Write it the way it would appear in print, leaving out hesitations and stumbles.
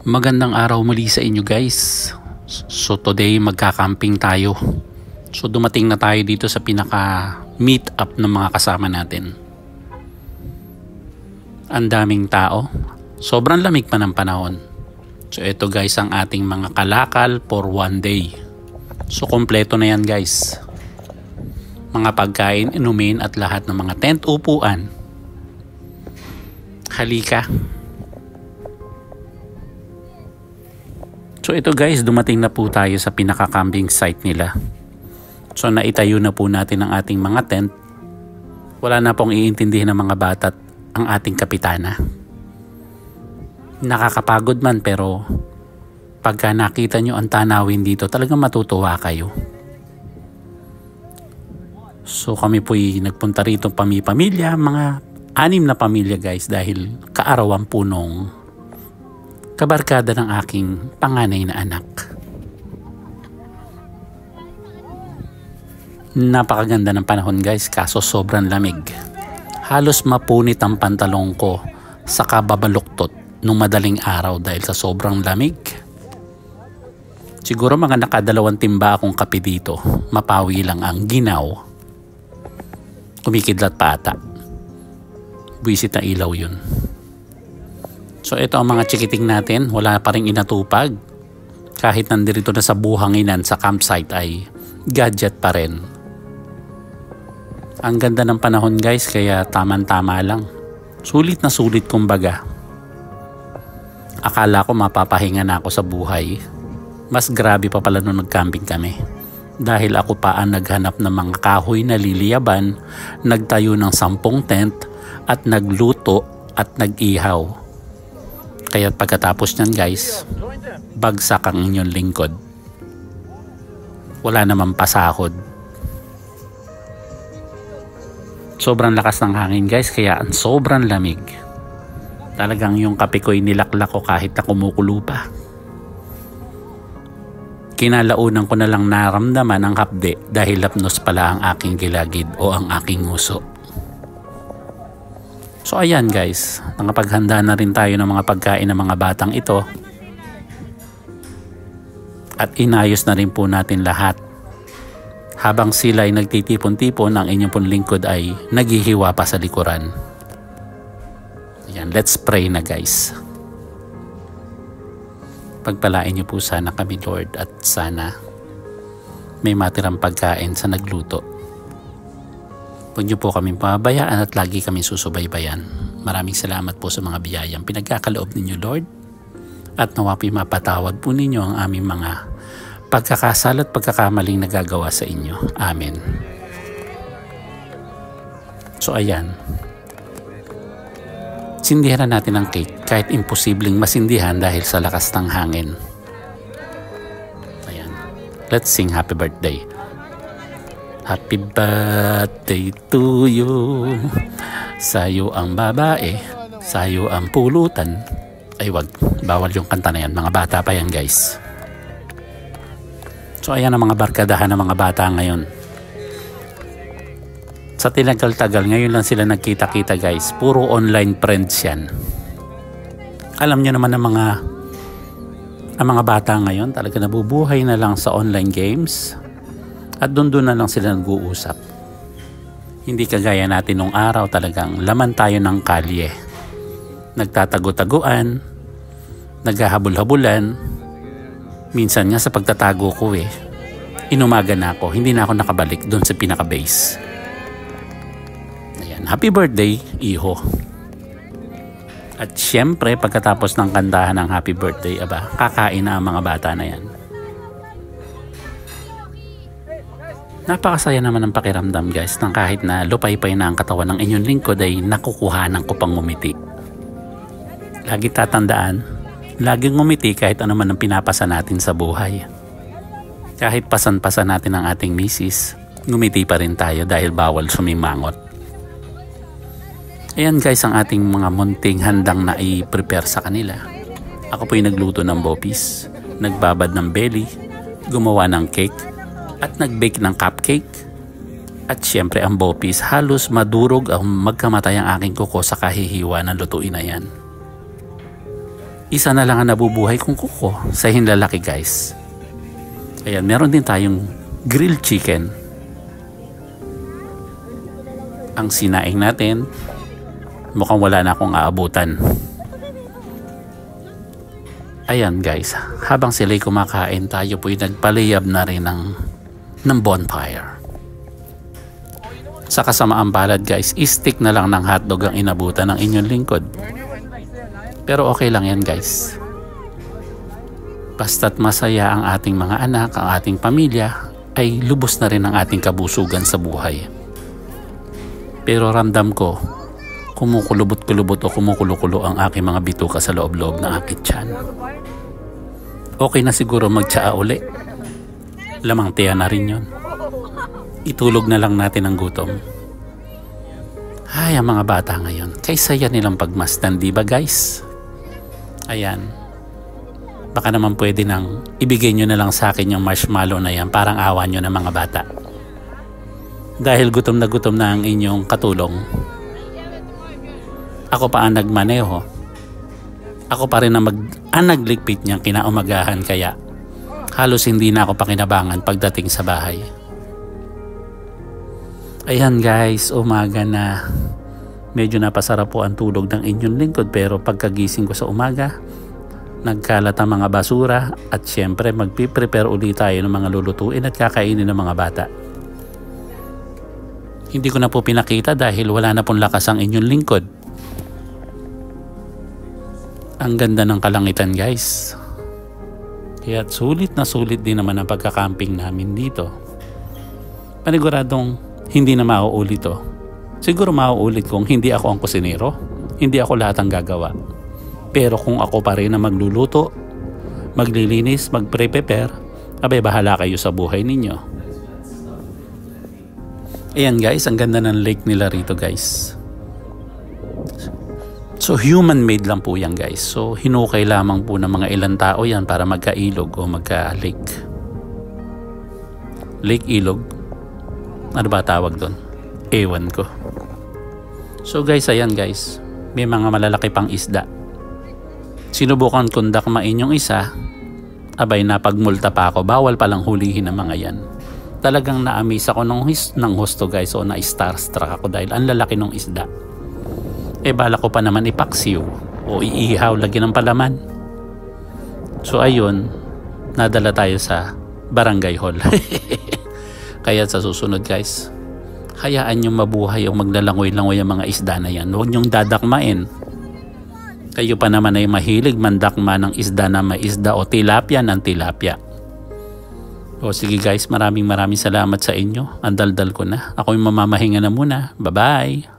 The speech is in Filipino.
Magandang araw muli sa inyo guys. So today magka-camping tayo. So dumating na tayo dito sa pinaka meet up ng mga kasama natin. Ang daming tao. Sobrang lamig pa ng panahon. So ito guys ang ating mga kalakal for one day. So kompleto na yan guys. Mga pagkain, inumin at lahat ng mga tent upuan. Halika. So ito guys, dumating na po tayo sa pinaka-camping site nila. So naitayo na po natin ang ating mga tent. Wala na pong iintindihin ng mga bata at ang ating kapitana. Nakakapagod man pero pagka nakita nyo ang tanawin dito, talagang matutuwa kayo. So kami po'y nagpunta rito pamilya, mga 6 na pamilya guys dahil kaarawan po nung kabarkada ng aking panganay na anak. Napakaganda ng panahon guys, kaso sobrang lamig. Halos mapunit ang pantalong ko sa kababaluktot nung madaling araw dahil sa sobrang lamig. Siguro mga nakadalawang timba akong kape dito, mapawi lang ang ginaw. Kumikidlat pa ata. Buwisit na ilaw yun. So ito ang mga chikiting natin, wala pa rin inatupag. Kahit nandito na sa buhanginan sa campsite ay gadget pa rin. Ang ganda ng panahon guys, kaya taman-tama lang. Sulit na sulit kumbaga. Akala ko mapapahinga na ako sa buhay. Mas grabe pa pala nung nag-camping kami. Dahil ako pa ang naghanap ng mga kahoy na liliyaban, nagtayo ng 10 tent at nagluto at nag-ihaw. Kaya pagkatapos nyan guys, bagsak ang inyong lingkod. Wala namang pasahod. Sobrang lakas ng hangin guys, kaya ang sobrang lamig. Talagang yung kape ko'y nilaklak ko kahit na kumukulo pa. Kinalaunan ko na lang naramdaman ang hapde dahil lapnos pala ang aking gilagid o ang aking nguso. So ayan guys, nakapaghanda na rin tayo ng mga pagkain ng mga batang ito. At inayos na rin po natin lahat. Habang sila ay nagtitipon-tipon, ang inyong pong lingkod ay naghihiwa pa sa likuran. Ayan, let's pray na guys. Pagpalain niyo po sana kami Lord at sana may matirang pagkain sa nagluto. Huwag niyo po kami pabayaan at lagi kami susubaybayan. Maraming salamat po sa mga biyayang pinagkakaloob ninyo Lord. At nawapi mapatawad po ninyo ang aming mga pagkakasala at pagkakamaling nagagawa sa inyo. Amen. So ayan. Sindihan na natin ang cake kahit imposibleng masindihan dahil sa lakas ng hangin. Ayan. Let's sing happy birthday. Happy birthday to you. Sayo ang babae, sayo ang pulutan. Ay wag, bawal yung kanta na yan. Mga bata pa yan guys. So ayan ang mga barkadahan ng mga bata ngayon. Sa tinagal-tagal, ngayon lang sila nagkita-kita guys. Puro online friends yan. Alam nyo naman ang mga bata ngayon talaga nabubuhay na lang sa online games. At doon na lang sila nag-uusap. Hindi kagaya natin nung araw, talagang laman tayo ng kalye. Nagtatago-taguan, naghahabol-habulan. Minsan nga sa pagtatago ko inumaga na ako, hindi na ako nakabalik doon sa pinaka-base. Ayan, happy birthday, iho. At syempre, pagkatapos ng kantahan ng happy birthday, kakain na ang mga bata na yan. Napakasaya naman ang pakiramdam guys nang kahit na lupay-pay na ang katawan ng inyong lingkod ay nakukuhanan ko pang ngumiti. Lagi tatandaan, laging ngumiti kahit ano man ang pinapasa natin sa buhay. Kahit pasan-pasan natin ang ating misis, ngumiti pa rin tayo dahil bawal sumimangot. Ayan guys ang ating mga munting handang na i-prepare sa kanila. Ako po'y nagluto ng bopis, nagbabad ng belly, gumawa ng cake, at nag-bake ng cupcake. At syempre ang bopis, halos madurog ang magkamatay ang aking kuko sa kahihiwa ng lutuin na yan. Isa na lang ang nabubuhay kong kuko sa hinlalaki guys. Ayan, meron din tayong grilled chicken. Ang sinaing natin, mukhang wala na akong aabutan. Ayan guys, habang sila'y kumakain, tayo po'y nagpaliyab na rin ng bonfire. Sa kasamaang palad guys, stick na lang ng hotdog ang inabutan ng inyong lingkod. Pero okay lang yan guys. Basta't masaya ang ating mga anak, ang ating pamilya, ay lubos na rin ang ating kabusugan sa buhay. Pero ramdam ko, kumukulubot-kulubot o kumukulo-kulo ang aking mga bituka sa loob-loob ng aking tiyan. Okay na siguro magtsaa uli. Lamang tiya na rin yun. Itulog na lang natin ang gutom. Ay, ang mga bata ngayon, kaysa yan nilang pagmasdan, di ba guys? Ayan. Baka naman pwede nang ibigay nyo na lang sa akin yung marshmallow na yan, parang awa nyo ng mga bata. Dahil gutom na ang inyong katulong. Ako pa ang nagmaneho. Ako pa rin ang nagligpit niyang kinaumagahan, kaya halos hindi na ako pakinabangan pagdating sa bahay. Ayan guys, umaga na. Medyo napasarap po ang tulog ng inyong lingkod, pero pagkagising ko sa umaga, nagkalat ang mga basura at syempre magpiprepare ulit tayo ng mga lulutuin at kakainin ng mga bata. Hindi ko na po pinakita dahil wala na pong lakas ang inyong lingkod. Ang ganda ng kalangitan guys. Kaya sulit na sulit din naman ang pagkakamping namin dito. Paniguradong hindi na mauulit to. Siguro mauulit kung hindi ako ang kusinero, hindi ako lahat ang gagawa. Pero kung ako pa rin ang magluluto, maglilinis, magpre-prepare, abay bahala kayo sa buhay ninyo. Ayan guys, ang ganda ng lake nila rito guys. So human made lang po yan guys. So hinukay lamang po ng mga ilang tao yan para magka-ilog o magka-lake. Lake ilog. Ano ba tawag doon? Ewan ko. So guys, ayan guys. May mga malalaki pang isda. Sinubukan kong dakmain yung isa. Abay, napagmulta pa ako. Bawal palang hulihin ang mga yan. Talagang na-amaze ako ng husto guys. O na-starstruck ako dahil ang lalaki ng isda. Bala ko pa naman ipaksiw o iihaw, lagyan ng palaman. So ayun, nadala tayo sa barangay hall. Kaya sa susunod guys, hayaan nyo mabuhay o maglalangoy-langoy ang mga isda na yan. Huwag nyong dadakmain. Kayo pa naman ay mahilig mandakma ng isda na may isda o tilapia ng tilapia. O sige guys, maraming salamat sa inyo. Ang daldal ko na. Ako'y mamamahinga na muna. Bye-bye!